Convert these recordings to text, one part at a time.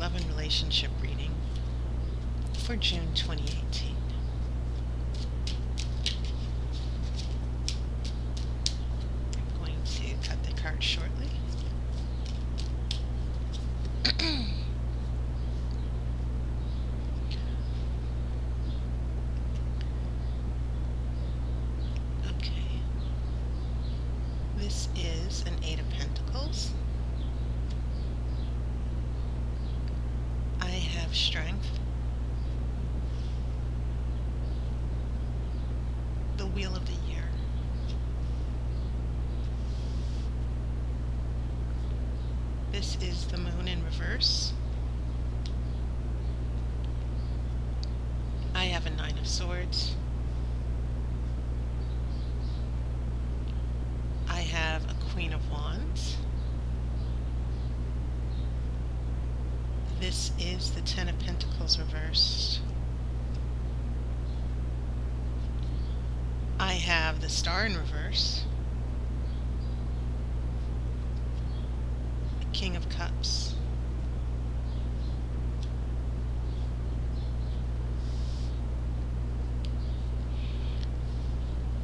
love and relationship reading for June 2018. I'm going to cut the card shortly. Okay. This is an Eight of Pentacles. I have strength. The Wheel of the Year. This is the Moon in reverse. I have a Nine of Swords. I have a Queen of Wands. This is the Ten of Pentacles reversed. I have the Star in reverse. The King of Cups.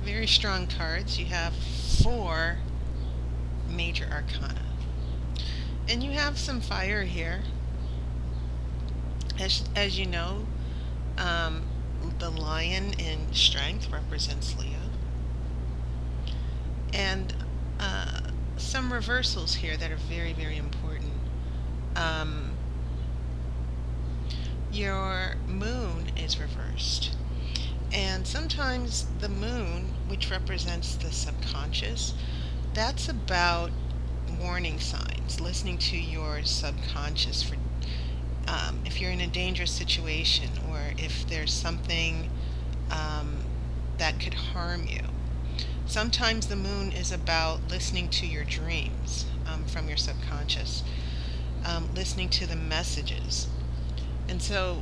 Very strong cards. You have 4 major arcana. And you have some fire here. As you know, the lion in strength represents Leo. And some reversals here that are very, very important. Your moon is reversed. And sometimes the moon, which represents the subconscious, that's about warning signs, listening to your subconscious for if you're in a dangerous situation or if there's something that could harm you. Sometimes the moon is about listening to your dreams from your subconscious, listening to the messages. And so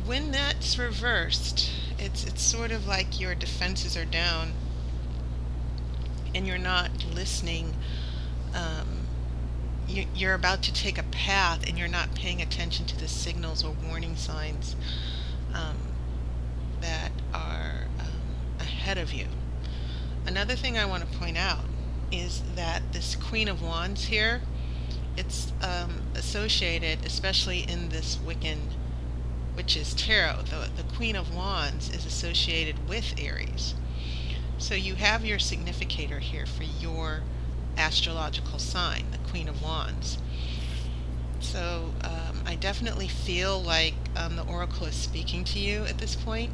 when that's reversed, it's sort of like your defenses are down and you're not listening. You're about to take a path and you're not paying attention to the signals or warning signs that are ahead of you. Another thing I want to point out is that this Queen of Wands here, it's associated, especially in this Witch's Tarot, the Queen of Wands is associated with Aries. So you have your significator here for your astrological sign, the Queen of Wands. So I definitely feel like the Oracle is speaking to you at this point.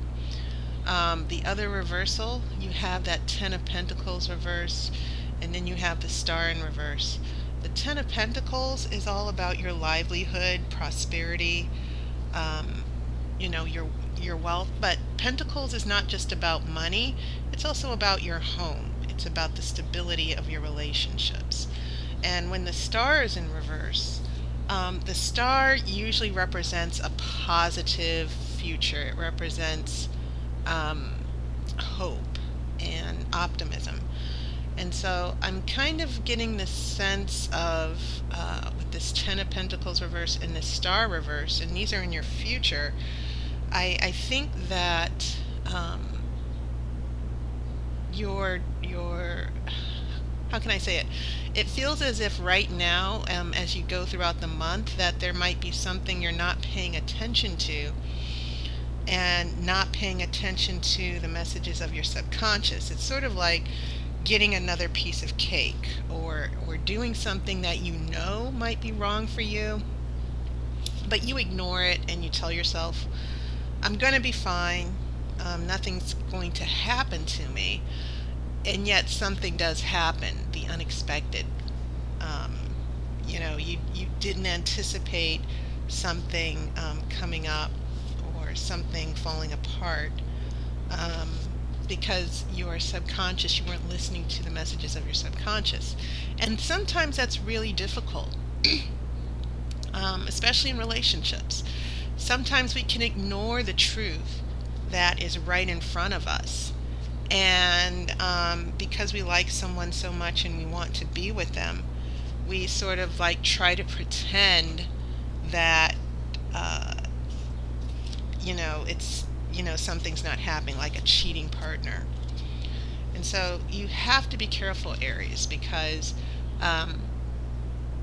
The other reversal, you have that Ten of Pentacles reverse, and then you have the Star in reverse. The Ten of Pentacles is all about your livelihood, prosperity, you know, your wealth. But Pentacles is not just about money, it's also about your home. It's about the stability of your relationships. And when the Star is in reverse, the Star usually represents a positive future. It represents hope and optimism. And so I'm kind of getting this sense of, with this Ten of Pentacles reverse and this Star reverse, and these are in your future, I think that your how can I say it? It feels as if right now, as you go throughout the month, that there might be something you're not paying attention to, and not paying attention to the messages of your subconscious. It's sort of like getting another piece of cake, or doing something that you know might be wrong for you, but you ignore it and you tell yourself, I'm going to be fine, nothing's going to happen to me, and yet something does happen, the unexpected. You know, you didn't anticipate something coming up or something falling apart because your subconscious, you weren't listening to the messages of your subconscious. And sometimes that's really difficult, especially in relationships. Sometimes we can ignore the truth that is right in front of us, and because we like someone so much and we want to be with them, we sort of like try to pretend that it's something's not happening, like a cheating partner. And so you have to be careful, Aries, because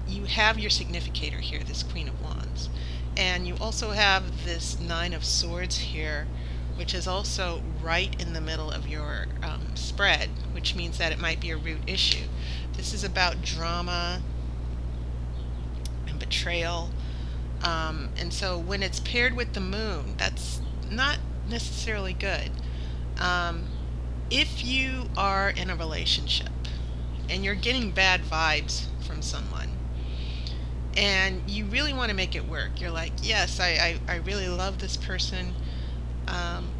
you have your significator here, this Queen of Wands, and you also have this Nine of Swords here, which is also right in the middle of your spread, which means that it might be a root issue. This is about drama and betrayal. And so when it's paired with the moon, that's not necessarily good. If you are in a relationship and you're getting bad vibes from someone and you really want to make it work, you're like, yes, I really love this person,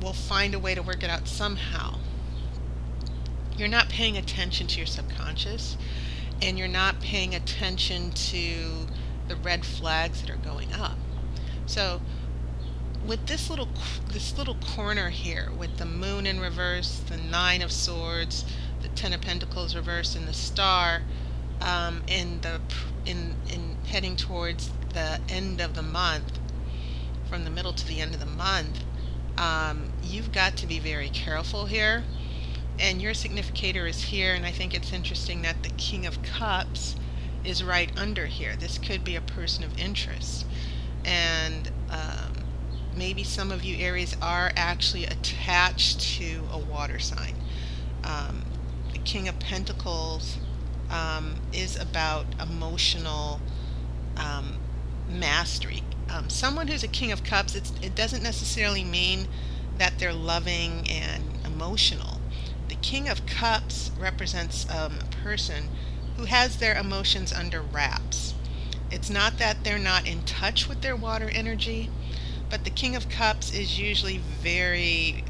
we'll find a way to work it out somehow. You're not paying attention to your subconscious, and you're not paying attention to the red flags that are going up. So with this little corner here, with the moon in reverse, the Nine of Swords, the Ten of Pentacles reversed, and the Star, in heading towards the end of the month, from the middle to the end of the month, you've got to be very careful here. And your significator is here, and I think it's interesting that the King of Cups is right under here. This could be a person of interest, and maybe some of you Aries are actually attached to a water sign. The King of Pentacles is about emotional mastery. Someone who's a King of Cups, it doesn't necessarily mean that they're loving and emotional. The King of Cups represents a person who has their emotions under wraps. It's not that they're not in touch with their water energy, but the King of Cups is usually very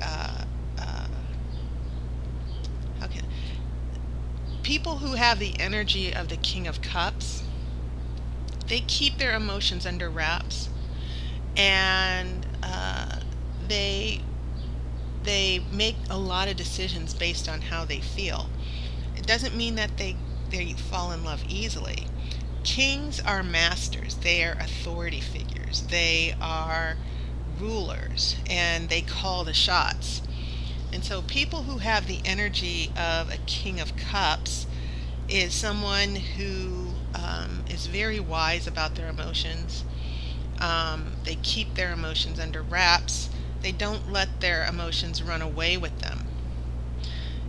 people who have the energy of the King of Cups, they keep their emotions under wraps, and they make a lot of decisions based on how they feel. It doesn't mean that they fall in love easily. Kings are masters. They are authority figures. They are rulers, and they call the shots. And so people who have the energy of a King of Cups is someone who is very wise about their emotions. They keep their emotions under wraps. They don't let their emotions run away with them.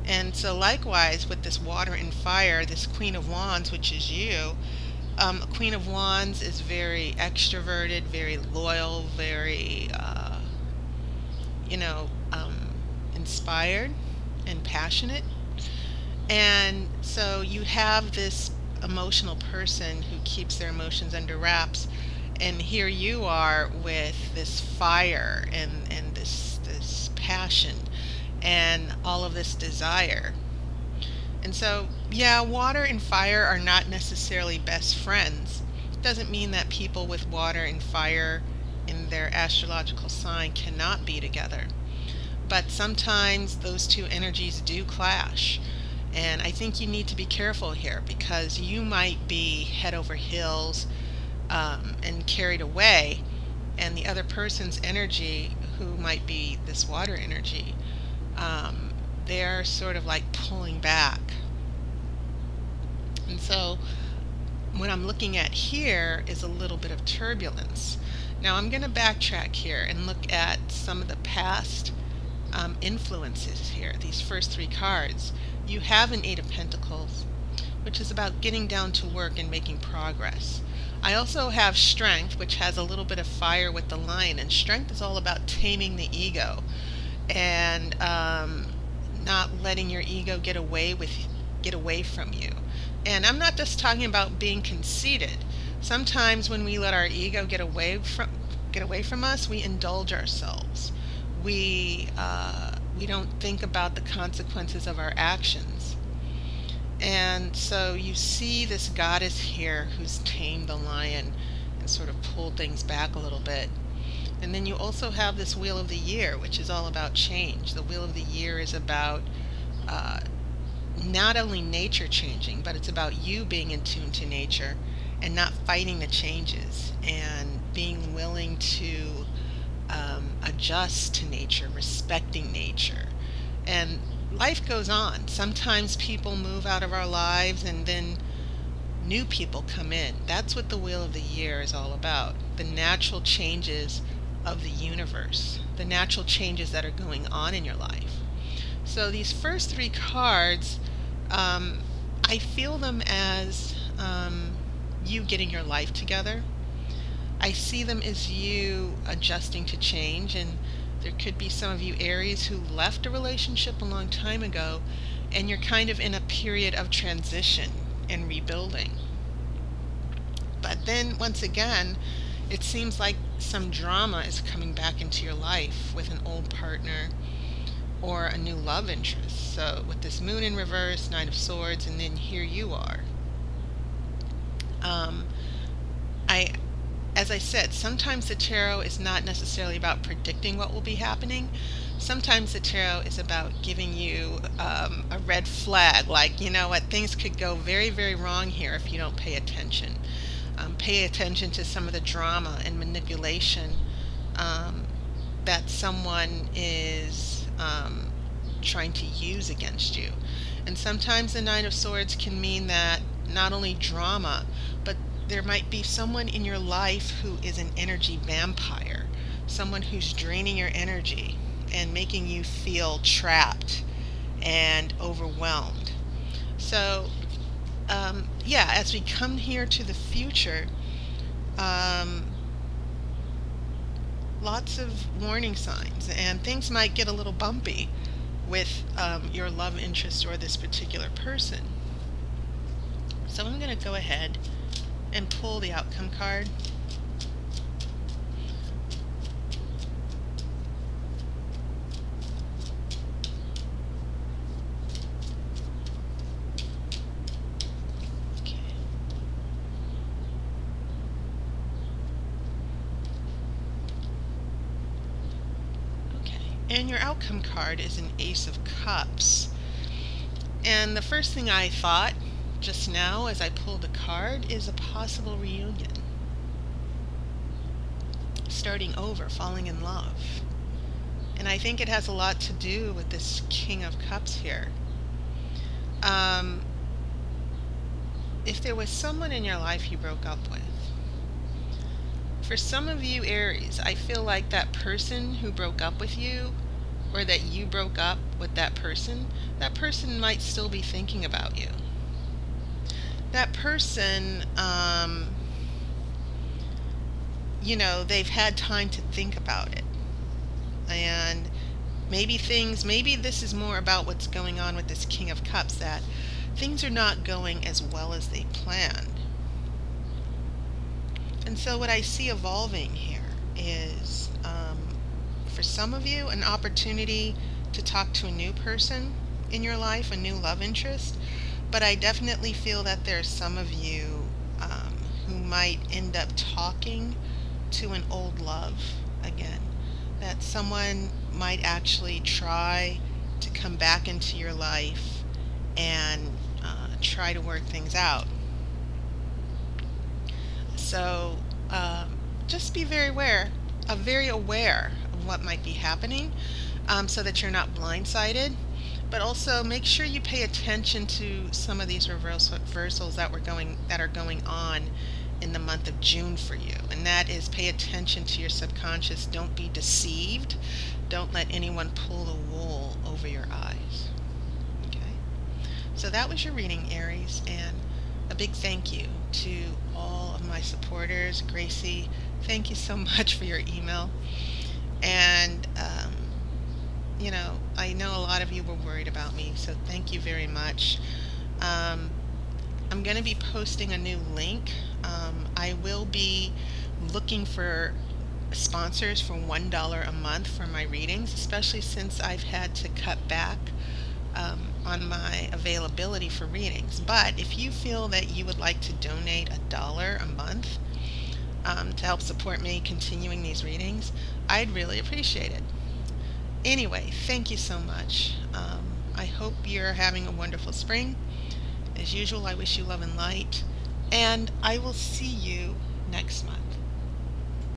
And so likewise with this water and fire, this Queen of Wands, which is you, Queen of Wands is very extroverted, very loyal, very inspired and passionate. And so you have this emotional person who keeps their emotions under wraps, and here you are with this fire and this passion and all of this desire. And so, yeah, water and fire are not necessarily best friends. It doesn't mean that people with water and fire in their astrological sign cannot be together. But sometimes those two energies do clash. And I think you need to be careful here, because you might be head over heels and carried away, and the other person's energy, who might be this water energy, they're sort of like pulling back. And so what I'm looking at here is a little bit of turbulence. Now I'm going to backtrack here and look at some of the past influences here. These first three cards. You have an Eight of Pentacles, which is about getting down to work and making progress. I also have Strength, which has a little bit of fire with the Lion, and Strength is all about taming the ego and not letting your ego get away from you. And I'm not just talking about being conceited. Sometimes when we let our ego get away from us, we indulge ourselves. We don't think about the consequences of our actions. And so you see this goddess here who's tamed the lion and sort of pulled things back a little bit. And then you also have this Wheel of the Year, which is all about change. The Wheel of the Year is about not only nature changing, but it's about you being in tune to nature and not fighting the changes and being learning to adjust to nature, respecting nature. And life goes on. Sometimes people move out of our lives and then new people come in. That's what the Wheel of the Year is all about. The natural changes of the universe, the natural changes that are going on in your life. So these first three cards, I feel them as you getting your life together. I see them as you adjusting to change, and there could be some of you Aries who left a relationship a long time ago, and you're kind of in a period of transition and rebuilding. But then once again, it seems like some drama is coming back into your life with an old partner or a new love interest. So with this Moon in reverse, Nine of Swords, and then here you are. As I said, sometimes the tarot is not necessarily about predicting what will be happening. Sometimes the tarot is about giving you a red flag, like, you know what, things could go very, very wrong here if you don't pay attention. Pay attention to some of the drama and manipulation that someone is trying to use against you. And sometimes the Nine of Swords can mean that not only drama, but there might be someone in your life who is an energy vampire, someone who's draining your energy and making you feel trapped and overwhelmed. So yeah, as we come here to the future, lots of warning signs, and things might get a little bumpy with your love interest or this particular person. So I'm going to go ahead and pull the outcome card. Okay. Okay, and your outcome card is an Ace of Cups. And the first thing I thought just now as I pulled the card is a possible reunion. Starting over, falling in love. And I think it has a lot to do with this King of Cups here. If there was someone in your life you broke up with, for some of you Aries, I feel like that person who broke up with you, or that you broke up with that person might still be thinking about you. That person, you know, they've had time to think about it. And maybe this is more about what's going on with this King of Cups, that things are not going as well as they planned. And so what I see evolving here is, for some of you, an opportunity to talk to a new person in your life, a new love interest. But I definitely feel that there's some of you who might end up talking to an old love again. That someone might actually try to come back into your life and try to work things out. So just be very aware of what might be happening, so that you're not blindsided. But also make sure you pay attention to some of these reversals that are going on in the month of June for you. And that is, pay attention to your subconscious. Don't be deceived. Don't let anyone pull the wool over your eyes. Okay? So that was your reading, Aries, and a big thank you to all of my supporters. Gracie, thank you so much for your email. And you know, I know a lot of you were worried about me, so thank you very much. I'm going to be posting a new link. I will be looking for sponsors for $1 a month for my readings, especially since I've had to cut back on my availability for readings. But if you feel that you would like to donate $1 a month to help support me continuing these readings, I'd really appreciate it. Anyway, thank you so much. I hope you're having a wonderful spring. As usual, I wish you love and light, and I will see you next month.